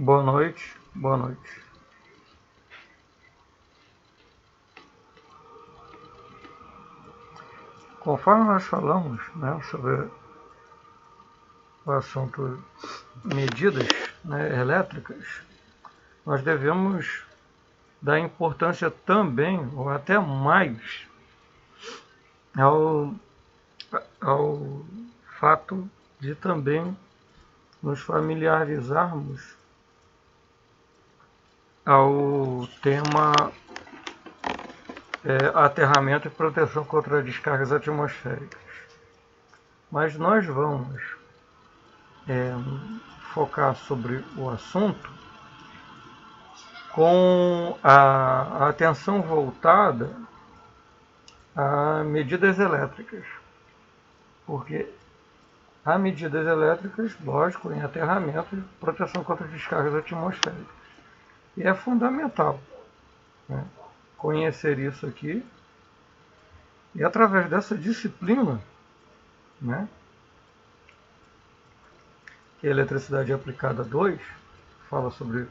Boa noite, boa noite. Conforme nós falamos, né, sobre o assunto medidas, né, elétricas, nós devemos dar importância também, ou até mais, ao fato de também nos familiarizarmos ao tema aterramento e proteção contra descargas atmosféricas. Mas nós vamos focar sobre o assunto com a atenção voltada a medidas elétricas, porque há medidas elétricas, lógico, em aterramento e proteção contra descargas atmosféricas. E é fundamental, né, conhecer isso aqui e através dessa disciplina, né, que é Eletricidade Aplicada 2, fala sobre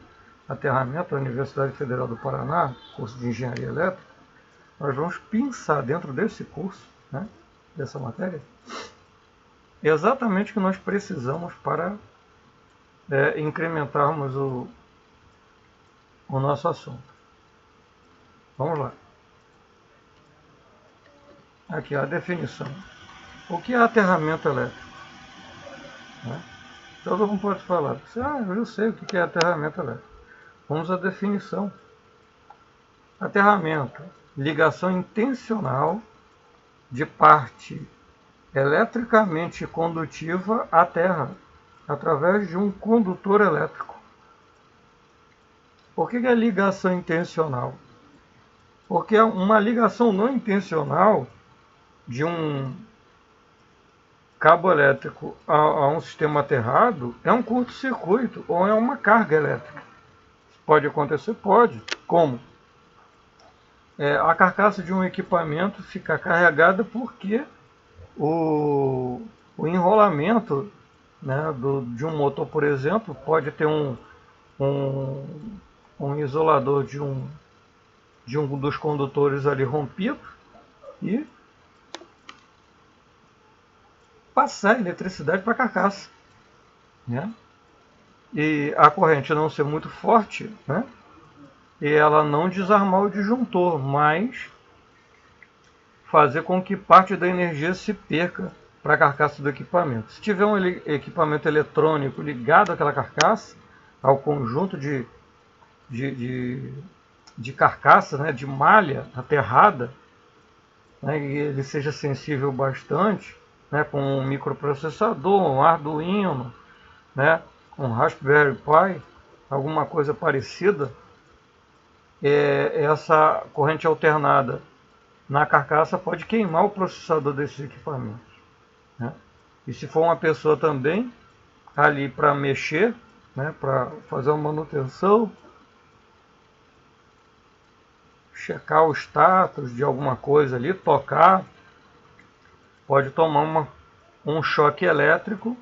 aterramento da Universidade Federal do Paraná, curso de Engenharia Elétrica, nós vamos pensar dentro desse curso, né, dessa matéria, exatamente o que nós precisamos para incrementarmos o nosso assunto. Vamos lá. Aqui a definição. O que é aterramento elétrico? Né? Todo mundo pode falar, eu sei o que é aterramento elétrico. Vamos à definição. Aterramento, ligação intencional de parte eletricamente condutiva à terra, através de um condutor elétrico. Por que é ligação intencional? Porque uma ligação não intencional de um cabo elétrico a um sistema aterrado é um curto-circuito ou é uma carga elétrica. Pode acontecer? Pode. Como? A carcaça de um equipamento fica carregada porque o enrolamento, né, de um motor, por exemplo, pode ter um isolador de um dos condutores ali rompido e passar eletricidade para a carcaça, né? E a corrente não ser muito forte, né? E ela não desarmar o disjuntor, mas fazer com que parte da energia se perca para a carcaça do equipamento. Se tiver um equipamento eletrônico ligado àquela carcaça, ao conjunto de carcaça, né, de malha aterrada, né, e ele seja sensível bastante, né, com um microprocessador, um Arduino, né, um Raspberry Pi, alguma coisa parecida, essa corrente alternada na carcaça pode queimar o processador desses equipamentos, né? E se for uma pessoa também ali para mexer, né, para fazer uma manutenção, checar o status de alguma coisa ali, tocar, pode tomar um choque elétrico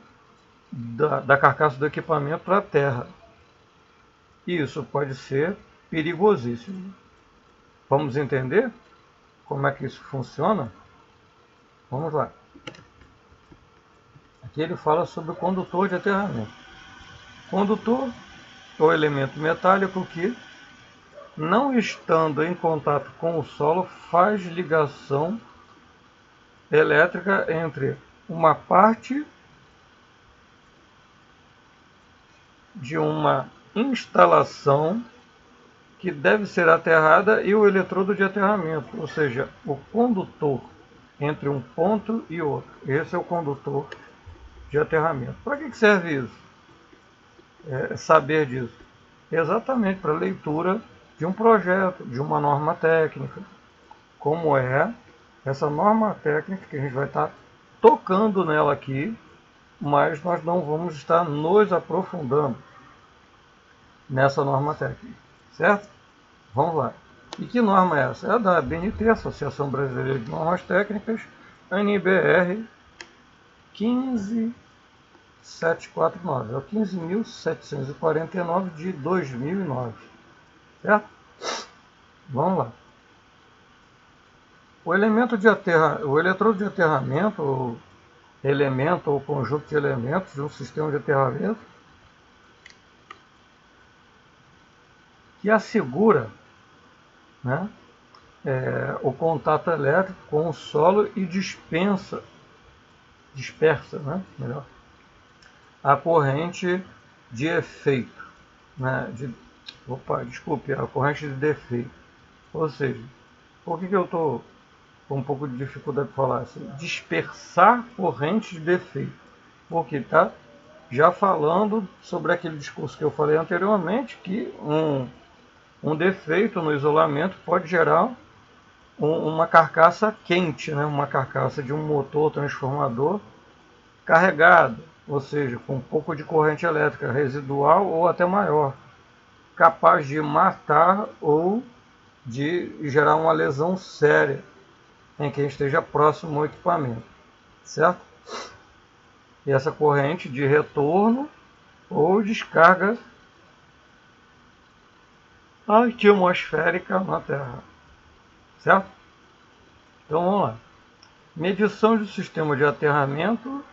da carcaça do equipamento para a terra. Isso pode ser perigosíssimo. Vamos entender como é que isso funciona? Vamos lá. Aqui ele fala sobre o condutor de aterramento. Condutor é o elemento metálico que, não estando em contato com o solo, faz ligação elétrica entre uma parte de uma instalação que deve ser aterrada e o eletrodo de aterramento, ou seja, o condutor entre um ponto e outro. Esse é o condutor de aterramento. Para que serve isso? Saber disso. Exatamente para a leitura de um projeto, de uma norma técnica. Como é essa norma técnica que a gente vai estar tocando nela aqui, mas nós não vamos estar nos aprofundando nessa norma técnica, certo? Vamos lá. E que norma é essa? É a da ABNT, Associação Brasileira de Normas Técnicas, NBR 749, é o 15.749 de 2009, certo? Vamos lá. O eletrodo de aterramento, ou elemento ou conjunto de elementos de um sistema de aterramento que assegura, né, o contato elétrico com o solo e dispersa, né, melhor, a corrente de efeito, né, a corrente de defeito. Ou seja, por que eu estou com um pouco de dificuldade de falar assim? Dispersar corrente de defeito. Porque está já falando sobre aquele discurso que eu falei anteriormente, que um defeito no isolamento pode gerar uma carcaça quente, né? Uma carcaça de um motor transformador carregado, ou seja, com um pouco de corrente elétrica residual ou até maior, capaz de matar ou de gerar uma lesão séria em quem esteja próximo ao equipamento, certo? E essa corrente de retorno ou descarga atmosférica na Terra, certo? Então vamos lá. Medição do sistema de aterramento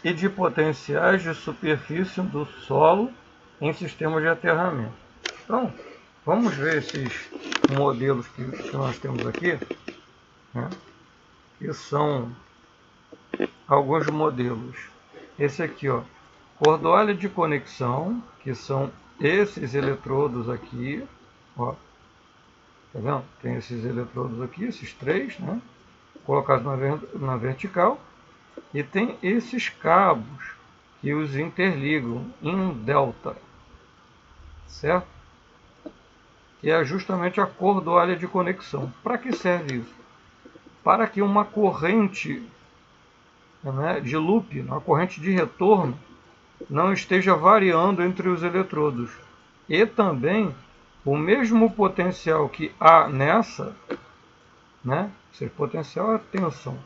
e de potenciais de superfície do solo em sistema de aterramento. Então, vamos ver esses modelos que nós temos aqui, né? Que são alguns modelos. Esse aqui, ó, cordoalha de conexão, que são esses eletrodos aqui, ó, tá vendo? Tem esses eletrodos aqui, esses três, né? Colocados na vertical, e tem esses cabos que os interligam em delta, certo? Que é justamente a cordoalha de conexão. Para que serve isso? Para que uma corrente, né, de loop, uma corrente de retorno, não esteja variando entre os eletrodos. E também o mesmo potencial que há nessa, né, esse potencial é tensão,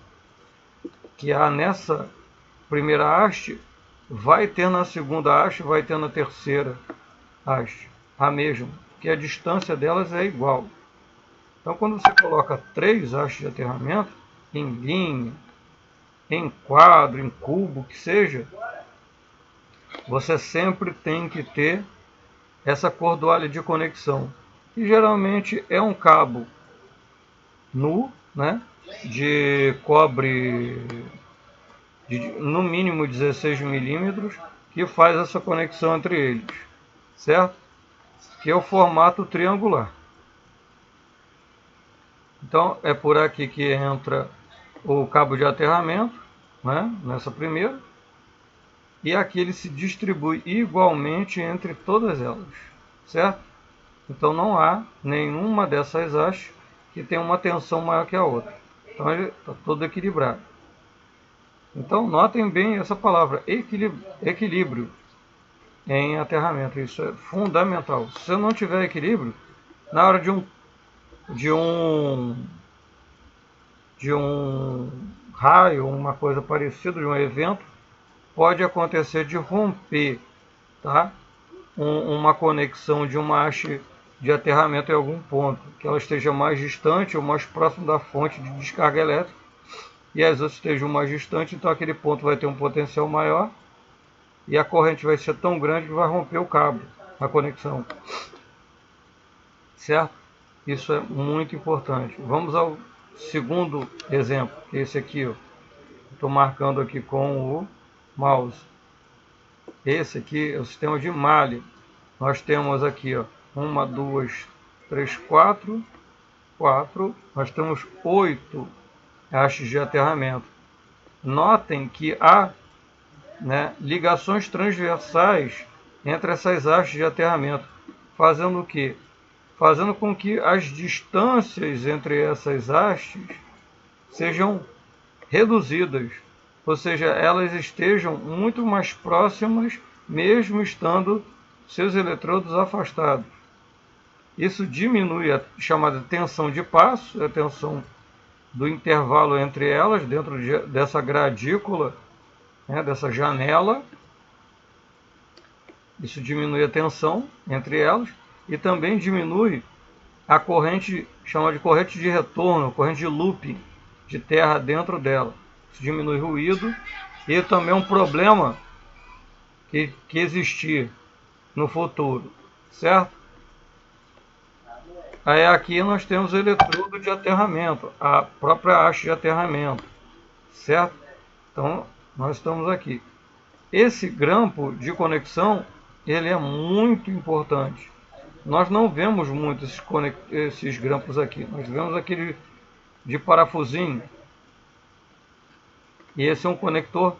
que há nessa primeira haste, vai ter na segunda haste, vai ter na terceira haste, a mesma, porque a distância delas é igual. Então, quando você coloca 3 hastes de aterramento, em linha, em quadro, em cubo, que seja, você sempre tem que ter essa cordoalha de conexão, que geralmente é um cabo nu, né, de cobre de no mínimo 16 milímetros, que faz essa conexão entre eles, certo? Que é o formato triangular. Então é por aqui que entra o cabo de aterramento, né, nessa primeira, e aqui ele se distribui igualmente entre todas elas, certo? Então não há nenhuma dessas hastes que tenha uma tensão maior que a outra. Então ele está todo equilibrado. Então notem bem essa palavra, equilíbrio em aterramento. Isso é fundamental. Se você não tiver equilíbrio, na hora de um raio, uma coisa parecida, de um evento, pode acontecer de romper, tá? Uma conexão de uma haste de aterramento em algum ponto, que ela esteja mais distante ou mais próximo da fonte de descarga elétrica, e as outras estejam mais distantes, então aquele ponto vai ter um potencial maior, e a corrente vai ser tão grande que vai romper o cabo, a conexão. Certo? Isso é muito importante. Vamos ao segundo exemplo, que é esse aqui, estou marcando aqui com o mouse. Esse aqui é o sistema de malha. Nós temos aqui, ó, 1, 2, 3, 4. Nós temos 8 hastes de aterramento. Notem que há, né, ligações transversais entre essas hastes de aterramento, fazendo o quê? Fazendo com que as distâncias entre essas hastes sejam reduzidas, ou seja, elas estejam muito mais próximas, mesmo estando seus eletrodos afastados. Isso diminui a chamada tensão de passo, a tensão do intervalo entre elas, dentro dessa gradícula, né, dessa janela, Isso diminui a tensão entre elas e também diminui a corrente, chama de corrente de retorno, corrente de looping de terra dentro dela. Isso diminui ruído e também um problema que existir no futuro, certo? Aí aqui nós temos o eletrodo de aterramento, a própria haste de aterramento, certo? Então nós estamos aqui. Esse grampo de conexão, ele é muito importante. Nós não vemos muito esses grampos aqui. Nós vemos aquele de parafusinho. E esse é um conector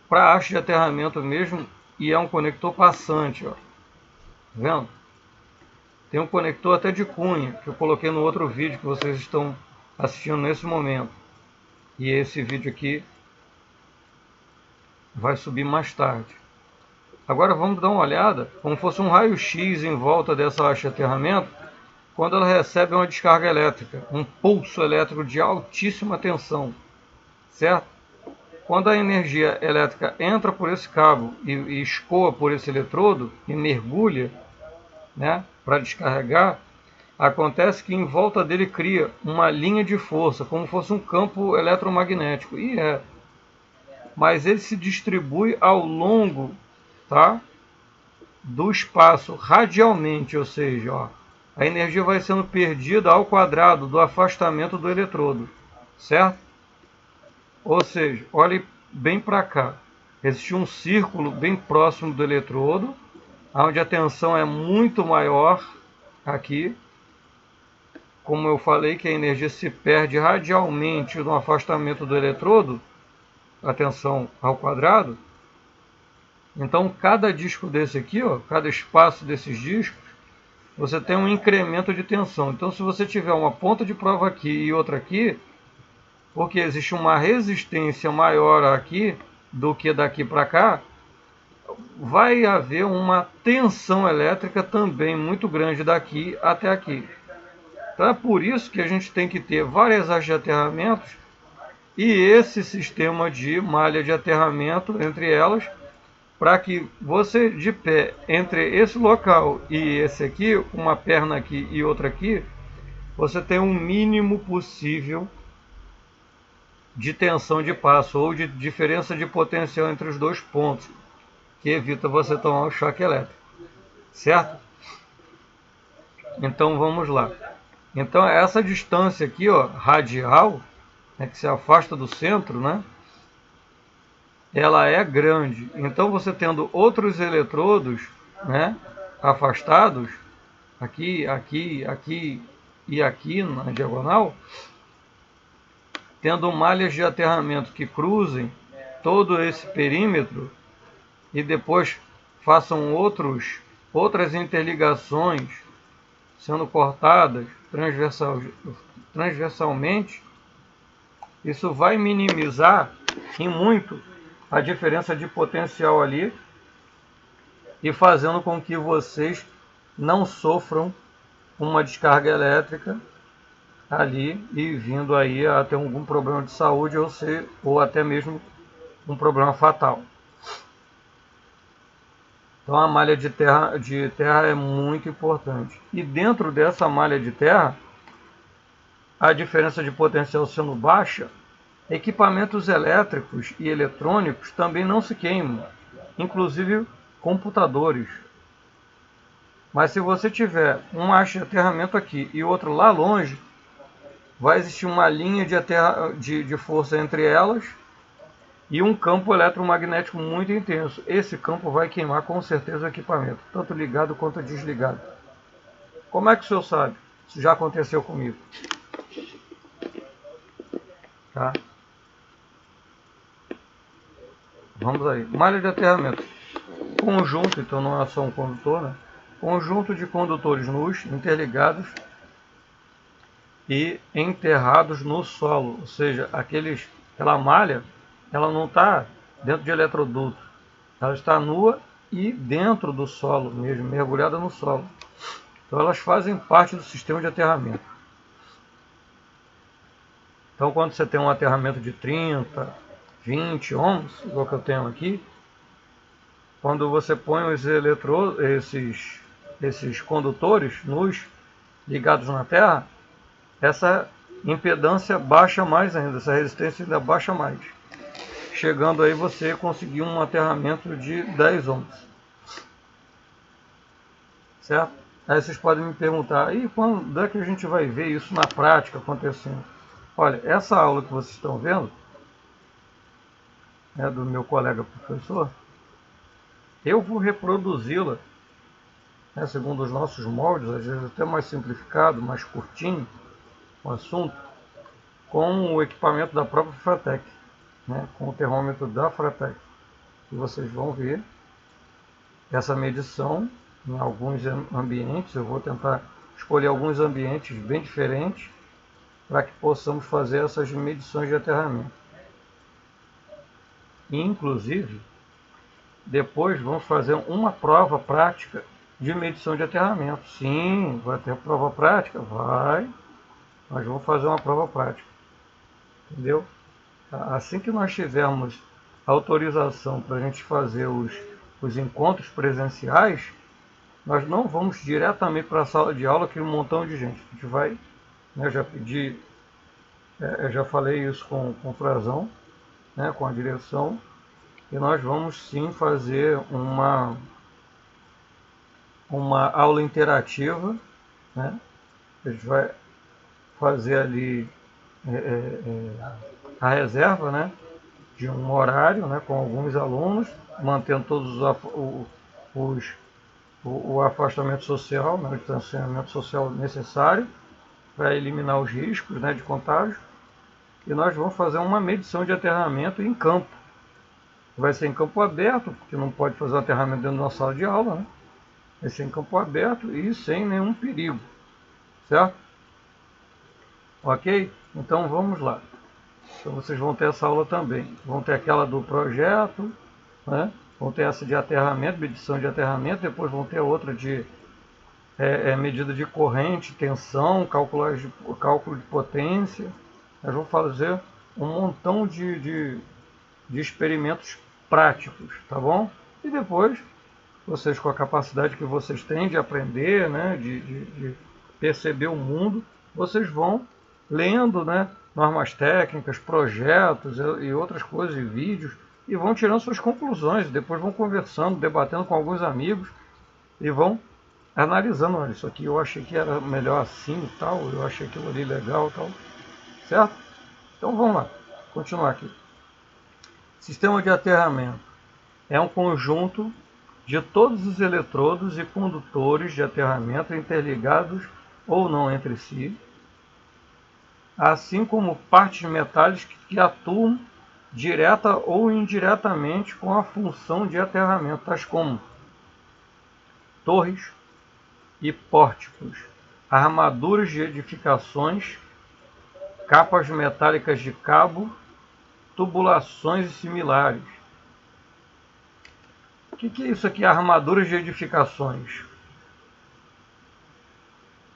para haste de aterramento mesmo. E é um conector passante. Ó. Tá vendo? Tem um conector até de cunha, que eu coloquei no outro vídeo que vocês estão assistindo nesse momento. E esse vídeo aqui vai subir mais tarde. Agora vamos dar uma olhada, como fosse um raio-x em volta dessa haste de aterramento, quando ela recebe uma descarga elétrica, um pulso elétrico de altíssima tensão, certo? Quando a energia elétrica entra por esse cabo e escoa por esse eletrodo e mergulha, né, para descarregar, acontece que em volta dele cria uma linha de força, como fosse um campo eletromagnético. E mas ele se distribui ao longo, tá, do espaço radialmente, ou seja, ó, a energia vai sendo perdida ao quadrado do afastamento do eletrodo, certo? Ou seja, olhe bem para cá. Existe um círculo bem próximo do eletrodo, onde a tensão é muito maior aqui. Como eu falei que a energia se perde radialmente no afastamento do eletrodo, a tensão ao quadrado. Então cada disco desse aqui, ó, cada espaço desses discos, você tem um incremento de tensão. Então se você tiver uma ponta de prova aqui e outra aqui, porque existe uma resistência maior aqui do que daqui para cá, vai haver uma tensão elétrica também muito grande daqui até aqui. Então é por isso que a gente tem que ter várias hastes de aterramentos e esse sistema de malha de aterramento entre elas, para que você de pé entre esse local e esse aqui, uma perna aqui e outra aqui, você tenha um mínimo possível de tensão de passo ou de diferença de potencial entre os dois pontos, que evita você tomar um choque elétrico, certo? Então vamos lá. Então essa distância aqui, ó, radial, né, que se afasta do centro, né, ela é grande. Então você tendo outros eletrodos, né, afastados, aqui, aqui, aqui e aqui na diagonal, tendo malhas de aterramento que cruzem todo esse perímetro e depois façam outras interligações sendo cortadas transversalmente, isso vai minimizar em muito a diferença de potencial ali e fazendo com que vocês não sofram uma descarga elétrica ali e vindo aí a ter algum problema de saúde ou até mesmo um problema fatal. Então a malha de terra é muito importante. E dentro dessa malha de terra, a diferença de potencial sendo baixa, equipamentos elétricos e eletrônicos também não se queimam, inclusive computadores. Mas se você tiver um haste de aterramento aqui e outro lá longe, vai existir uma linha de força entre elas e um campo eletromagnético muito intenso. Esse campo vai queimar com certeza o equipamento, tanto ligado quanto desligado. Como é que o senhor sabe? Isso já aconteceu comigo. Tá? Vamos aí. Malha de aterramento. Conjunto, então não é só um condutor, né? Conjunto de condutores nus, interligados e enterrados no solo. Ou seja, aquela malha, ela não está dentro de eletroduto. Ela está nua e dentro do solo mesmo, mergulhada no solo. Então elas fazem parte do sistema de aterramento. Então quando você tem um aterramento de 30, 20 ohms, igual que eu tenho aqui, quando você põe esses condutores nus ligados na Terra, essa impedância baixa mais ainda, essa resistência ainda baixa mais, chegando aí você conseguir um aterramento de 10 ohms, certo? Aí vocês podem me perguntar, e quando é que a gente vai ver isso na prática acontecendo? Olha, essa aula que vocês estão vendo, do meu colega professor, eu vou reproduzi-la, segundo os nossos moldes, às vezes até mais simplificado, mais curtinho, o assunto, com o equipamento da própria Fratec, com o termômetro da Fratec. E vocês vão ver essa medição em alguns ambientes. Eu vou tentar escolher alguns ambientes bem diferentes para que possamos fazer essas medições de aterramento. E, inclusive, depois vamos fazer uma prova prática de medição de aterramento. Sim, vai ter prova prática? Vai, mas vamos fazer uma prova prática. Entendeu? Assim que nós tivermos autorização para a gente fazer os encontros presenciais, nós não vamos diretamente para a sala de aula, que um montão de gente. A gente vai, eu já pedi, eu já falei isso com o Frazão, com a direção, e nós vamos sim fazer uma aula interativa, a gente vai fazer ali a reserva, de um horário, com alguns alunos, mantendo todos o afastamento social, o distanciamento social necessário para eliminar os riscos, de contágio. E nós vamos fazer uma medição de aterramento em campo. Vai ser em campo aberto, porque não pode fazer o aterramento dentro de uma sala de aula, Vai ser em campo aberto e sem nenhum perigo, certo? Ok? Então vamos lá. Então vocês vão ter essa aula também. Vão ter aquela do projeto, vão ter essa de aterramento, medição de aterramento, depois vão ter outra de medida de corrente, tensão, cálculo de potência. Nós vamos fazer um montão de experimentos práticos, tá bom? E depois, vocês com a capacidade que vocês têm de aprender, de perceber o mundo, vocês vão lendo, normas técnicas, projetos e outras coisas, e vídeos, e vão tirando suas conclusões, depois vão conversando, debatendo com alguns amigos, e vão analisando, olha, isso aqui eu achei que era melhor assim e tal, eu achei aquilo ali legal e tal, certo? Então vamos lá, continuar aqui. Sistema de aterramento é um conjunto de todos os eletrodos e condutores de aterramento interligados ou não entre si, assim como partes metálicas que atuam direta ou indiretamente com a função de aterramento, tais como torres e pórticos, armaduras de edificações, capas metálicas de cabo, tubulações e similares. O que é isso aqui, armaduras de edificações?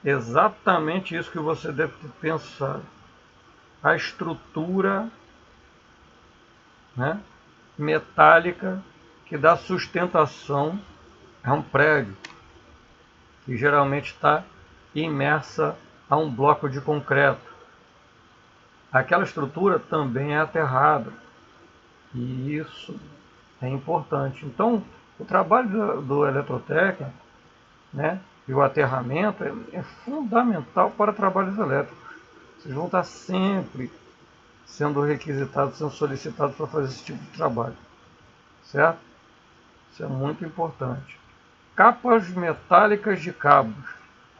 Exatamente isso que você deve ter pensado. A estrutura metálica que dá sustentação a um prédio, que geralmente está imersa a um bloco de concreto. Aquela estrutura também é aterrada, e isso é importante. Então, o trabalho do eletrotécnico, e o aterramento é fundamental para trabalhos elétricos. Vocês vão estar sempre sendo requisitados, sendo solicitados para fazer esse tipo de trabalho, certo? Isso é muito importante. Capas metálicas de cabos.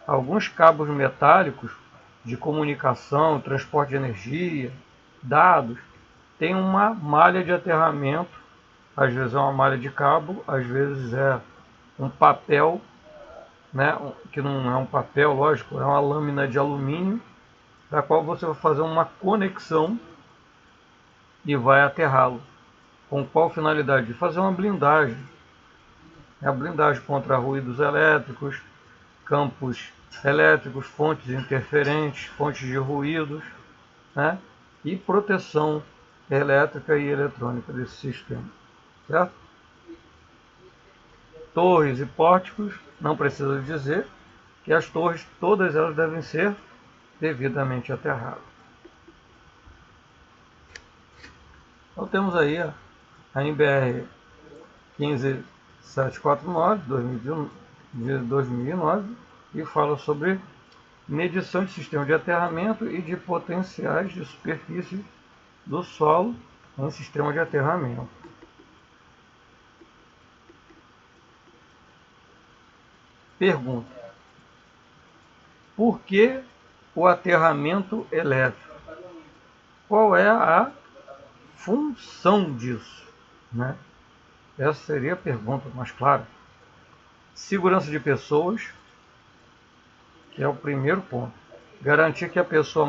Alguns cabos metálicos de comunicação, transporte de energia, dados, tem uma malha de aterramento, às vezes é uma malha de cabo, às vezes é um papel, que não é um papel, lógico, é uma lâmina de alumínio, da qual você vai fazer uma conexão e vai aterrá-lo. Com qual finalidade? De fazer uma blindagem. A blindagem contra ruídos elétricos, campos elétricos, fontes interferentes, fontes de ruídos, e proteção elétrica e eletrônica desse sistema, certo? Torres e pórticos, não precisa dizer que as torres, todas elas devem ser devidamente aterradas. Então temos aí a NBR 15749 de 2009 e fala sobre medição de sistema de aterramento e de potenciais de superfície do solo em sistema de aterramento. Pergunta: por que o aterramento elétrico? Qual é a função disso, né? Essa seria a pergunta mais clara. Segurança de pessoas, que é o primeiro ponto. Garantir que a pessoa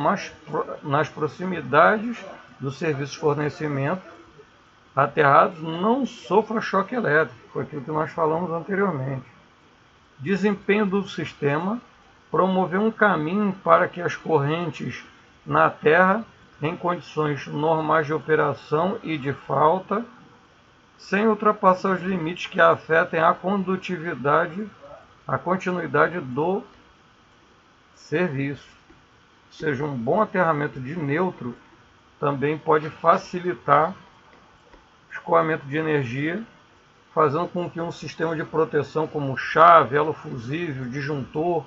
nas proximidades do serviço de fornecimento aterrados não sofra choque elétrico, foi aquilo que nós falamos anteriormente. Desempenho do sistema, promover um caminho para que as correntes na terra, em condições normais de operação e de falta, sem ultrapassar os limites que afetem a condutividade, a continuidade do serviço. Ou seja, um bom aterramento de neutro também pode facilitar o escoamento de energia, fazendo com que um sistema de proteção como chave, elo fusível, disjuntor,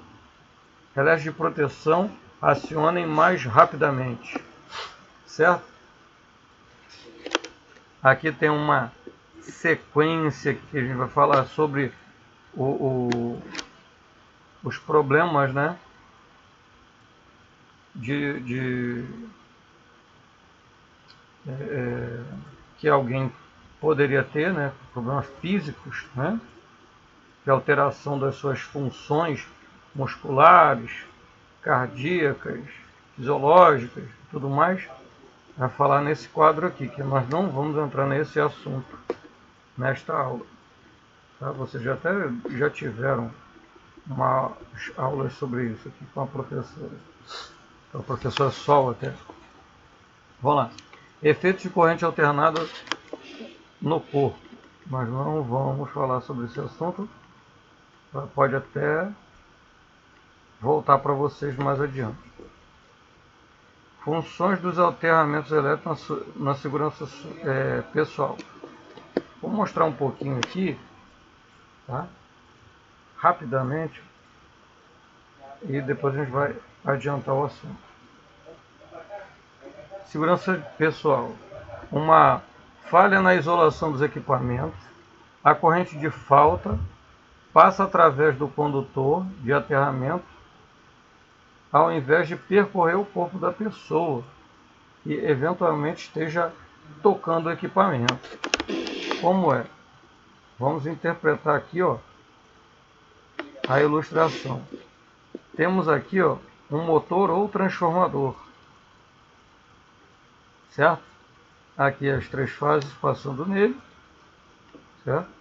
relés de proteção acionem mais rapidamente. Certo? Aqui tem uma sequência que a gente vai falar sobre os problemas, né, que alguém poderia ter, né, problemas físicos, né, de alteração das suas funções musculares, cardíacas, fisiológicas, tudo mais. Vai falar nesse quadro aqui, que nós não vamos entrar nesse assunto nesta aula. Tá? Vocês já tiveram uma aulas sobre isso aqui com a professora. A professora Sol até. Vamos lá. Efeitos de corrente alternada no corpo. Nós não vamos falar sobre esse assunto. Pode até voltar para vocês mais adiante. Funções dos aterramentos elétricos na segurança pessoal. Vou mostrar um pouquinho aqui, tá? Rapidamente, e depois a gente vai adiantar o assunto. Segurança pessoal. Uma falha na isolação dos equipamentos, a corrente de falta passa através do condutor de aterramento ao invés de percorrer o corpo da pessoa e eventualmente esteja tocando o equipamento. Como é? Vamos interpretar aqui, ó, a ilustração. Temos aqui, ó, um motor ou transformador, certo? Aqui as 3 fases passando nele, certo?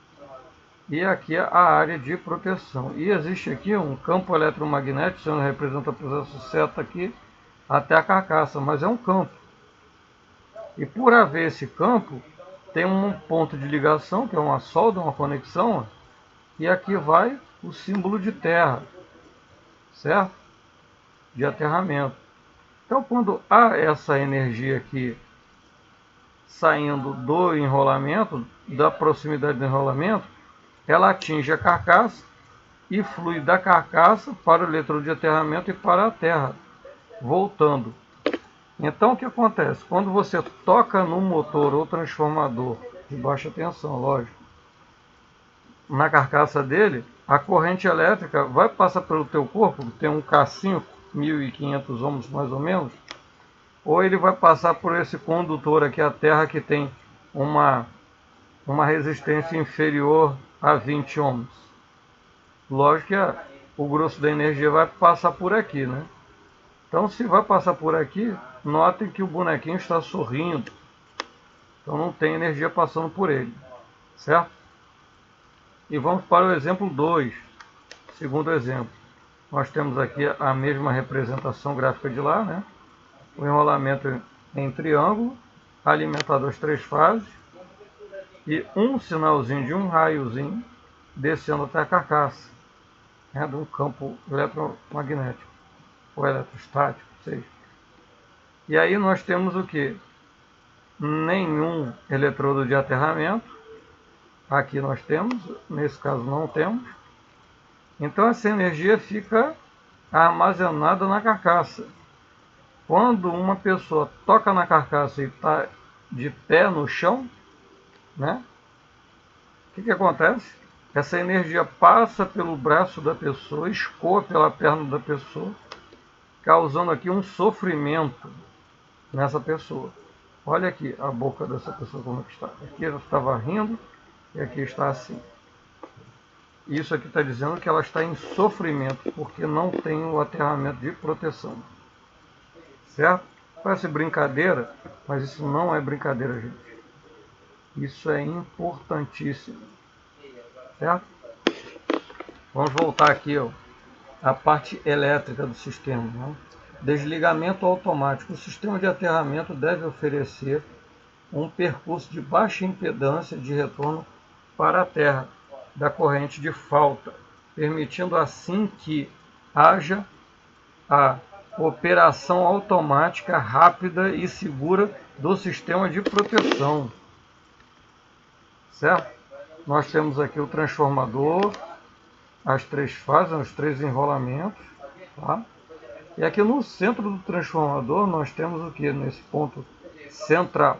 E aqui a área de proteção. E existe aqui um campo eletromagnético, sendo representa por essa seta aqui, até a carcaça, mas é um campo. E por haver esse campo, tem um ponto de ligação, que é uma solda, uma conexão, ó, e aqui vai o símbolo de terra, certo? De aterramento. Então, quando há essa energia aqui saindo do enrolamento, da proximidade do enrolamento, ela atinge a carcaça e flui da carcaça para o eletrodo de aterramento e para a terra, voltando. Então o que acontece? Quando você toca no motor ou transformador de baixa tensão, lógico, na carcaça dele, a corrente elétrica vai passar pelo teu corpo, tem um K5, 1500 ohms mais ou menos, ou ele vai passar por esse condutor aqui, a terra, que tem uma resistência inferior a 20 ohms. Lógico que o grosso da energia vai passar por aqui, né? Então, se vai passar por aqui, notem que o bonequinho está sorrindo. Então, não tem energia passando por ele, certo? E vamos para o exemplo 2. Segundo exemplo. Nós temos aqui a mesma representação gráfica de lá, né? O enrolamento em triângulo, alimentado às 3 fases, e um sinalzinho de um raiozinho, descendo até a carcaça, né, de um campo eletromagnético ou eletrostático, seja. E aí nós temos o que? Nenhum eletrodo de aterramento. Aqui nós temos, nesse caso não temos. Então essa energia fica armazenada na carcaça. Quando uma pessoa toca na carcaça e está de pé no chão, né? O que acontece? Essa energia passa pelo braço da pessoa, escoa pela perna da pessoa, causando aqui um sofrimento nessa pessoa. Olha aqui a boca dessa pessoa como está. Aqui ela estava rindo e aqui está assim. Isso aqui está dizendo que ela está em sofrimento porque não tem o aterramento de proteção. Certo? Parece brincadeira, mas isso não é brincadeira, gente. Isso é importantíssimo. Certo? Vamos voltar aqui, ó, à parte elétrica do sistema. Né? Desligamento automático. O sistema de aterramento deve oferecer um percurso de baixa impedância de retorno para a Terra da corrente de falta, permitindo assim que haja a operação automática rápida e segura do sistema de proteção. Certo? Nós temos aqui o transformador, as 3 fases, os 3 enrolamentos. Tá? E aqui no centro do transformador nós temos o que? Nesse ponto central.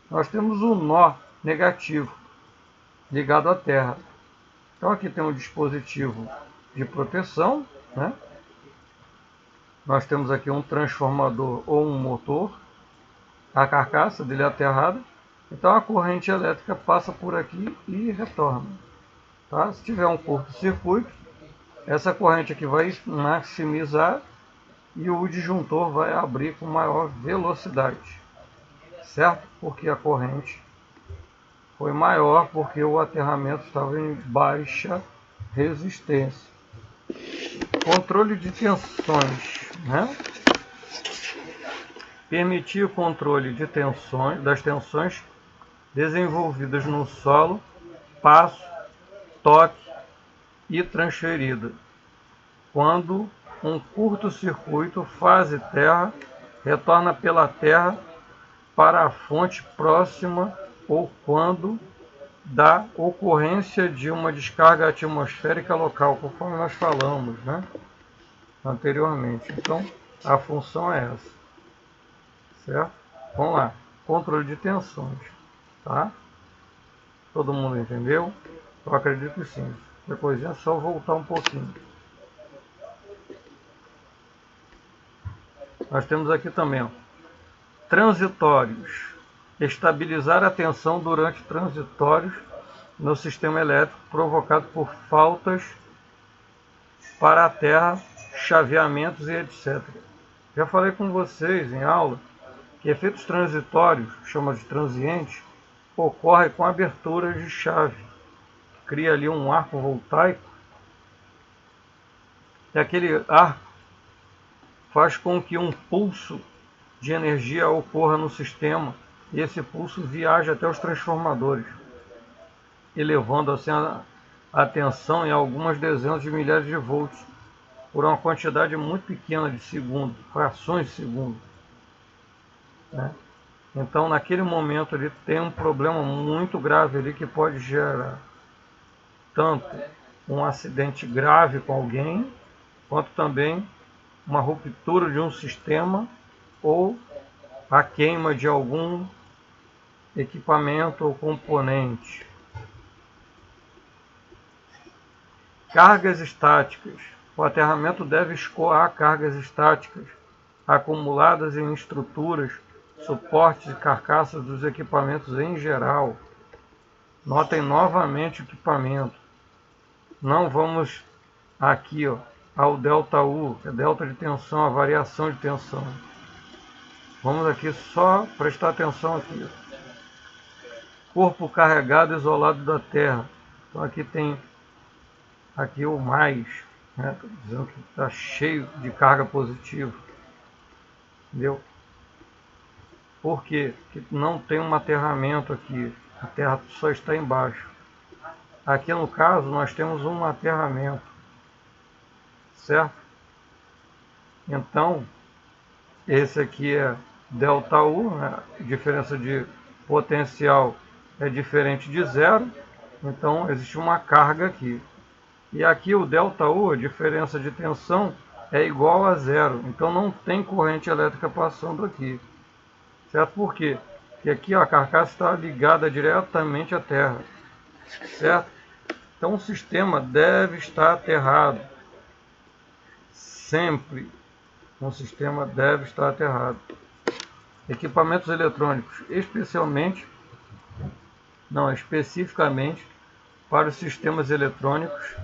Nós temos um nó negativo ligado à Terra. Então aqui tem um dispositivo de proteção, né? Nós temos aqui um transformador ou um motor, a carcaça dele é aterrada, então a corrente elétrica passa por aqui e retorna. Tá? Se tiver um curto-circuito, essa corrente aqui vai maximizar e o disjuntor vai abrir com maior velocidade, certo? Porque a corrente foi maior, porque o aterramento estava em baixa resistência. Controle de tensões, né? Permitir o controle de das tensões desenvolvidas no solo, passo, toque e transferida. Quando um curto-circuito, fase terra, retorna pela terra para a fonte próxima ou quando da ocorrência de uma descarga atmosférica local, conforme nós falamos, né, anteriormente. Então, a função é essa. Certo? Vamos lá. Controle de tensões. Tá? Todo mundo entendeu? Eu acredito que sim. Qualquer coisinha é só voltar um pouquinho. Nós temos aqui também, ó, transitórios. Estabilizar a tensão durante transitórios no sistema elétrico provocado por faltas para a Terra, chaveamentos e etc. Já falei com vocês em aula que efeitos transitórios, chama de transientes, ocorre com aberturas de chave. Cria ali um arco voltaico e aquele arco faz com que um pulso de energia ocorra no sistema e esse pulso viaja até os transformadores, elevando assim a tensão em algumas dezenas de milhares de volts por uma quantidade muito pequena de segundos, frações de segundo. Né? Então, naquele momento, ele tem um problema muito grave ali que pode gerar tanto um acidente grave com alguém, quanto também uma ruptura de um sistema ou a queima de algum equipamento ou componente. Cargas estáticas. O aterramento deve escoar cargas estáticas acumuladas em estruturas, suportes e carcaças dos equipamentos em geral. Notem novamente o equipamento. Não vamos aqui, ó, ao ΔU, que é delta de tensão, a variação de tensão. Vamos aqui só prestar atenção aqui. Corpo carregado isolado da Terra. Então aqui tem aqui o mais, né? Tô dizendo que está cheio de carga positiva. Entendeu? Por quê? Porque não tem um aterramento aqui. A Terra só está embaixo. Aqui no caso nós temos um aterramento, certo? Então, esse aqui é ΔU, né? Diferença de potencial é diferente de zero, então existe uma carga aqui. E aqui o ΔU, a diferença de tensão, é igual a zero, então não tem corrente elétrica passando aqui. Certo? Por quê? Porque aqui ó, a carcaça está ligada diretamente à terra. Certo? Então o sistema deve estar aterrado. Sempre um sistema deve estar aterrado. Equipamentos eletrônicos, especificamente para os sistemas eletrônicos,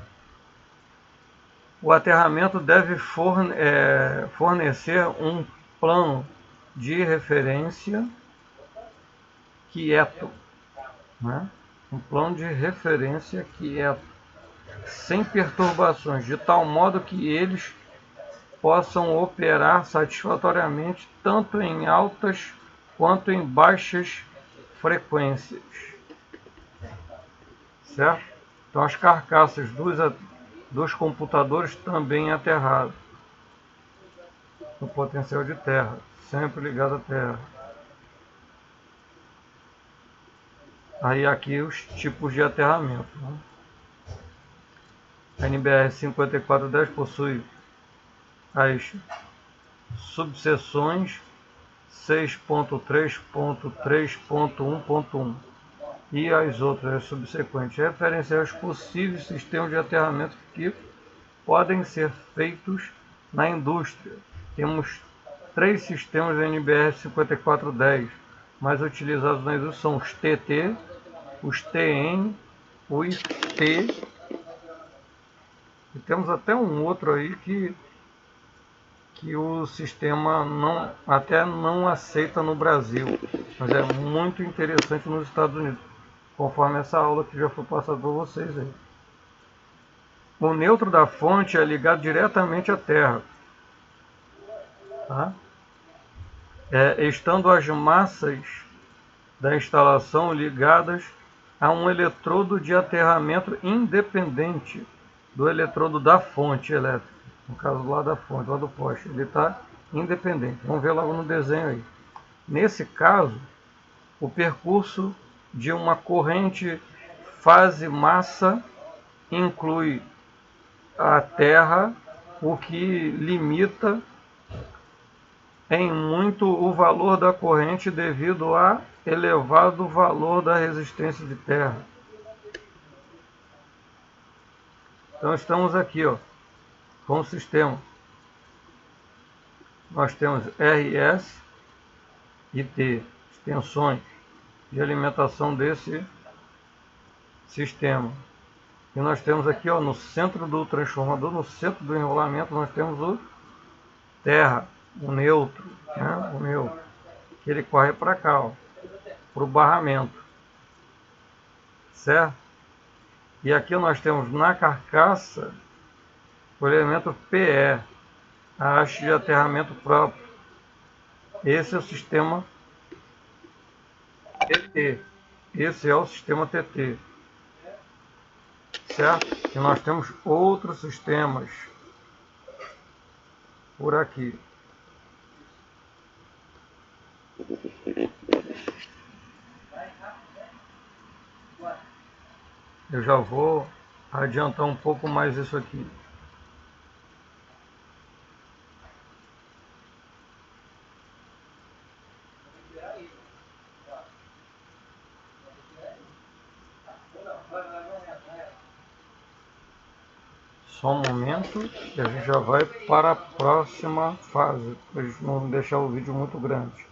o aterramento deve fornecer um plano de referência quieto, né? Um plano de referência quieto, sem perturbações, de tal modo que eles possam operar satisfatoriamente tanto em altas quanto em baixas frequências, certo? Então as carcaças dos computadores também aterradas no potencial de terra, sempre ligado à terra. Aí aqui os tipos de aterramento, né? A NBR 5410 possui as subseções 6.3.3.1.1 e as outras subsequentes, referem-se aos possíveis sistemas de aterramento que podem ser feitos na indústria. Temos 3 sistemas da NBR 5410 mais utilizados na indústria, são os TT, os TN, os T, e temos até um outro aí que o sistema até não aceita no Brasil, mas é muito interessante nos Estados Unidos, conforme essa aula que já foi passada para vocês aí. O neutro da fonte é ligado diretamente à terra, tá? Estando as massas da instalação ligadas a um eletrodo de aterramento independente do eletrodo da fonte elétrica. No caso lá da fonte, lá do poste, ele está independente. Vamos ver logo no desenho aí. Nesse caso, o percurso de uma corrente fase-massa inclui a terra, o que limita em muito o valor da corrente devido a elevado valor da resistência de terra. Então estamos aqui ó, com o sistema. Nós temos RS e T, extensões de alimentação desse sistema. E nós temos aqui ó, no centro do transformador, no centro do enrolamento, nós temos o terra, o neutro, né? O neutro, que ele corre para cá, para o barramento, certo? E aqui nós temos na carcaça o elemento PE, a haste de aterramento próprio. Esse é o sistema TT. Esse é o sistema TT, certo? E nós temos outros sistemas por aqui. Eu já vou adiantar um pouco mais isso aqui. Só um momento e a gente já vai para a próxima fase, para a gente não deixar o vídeo muito grande.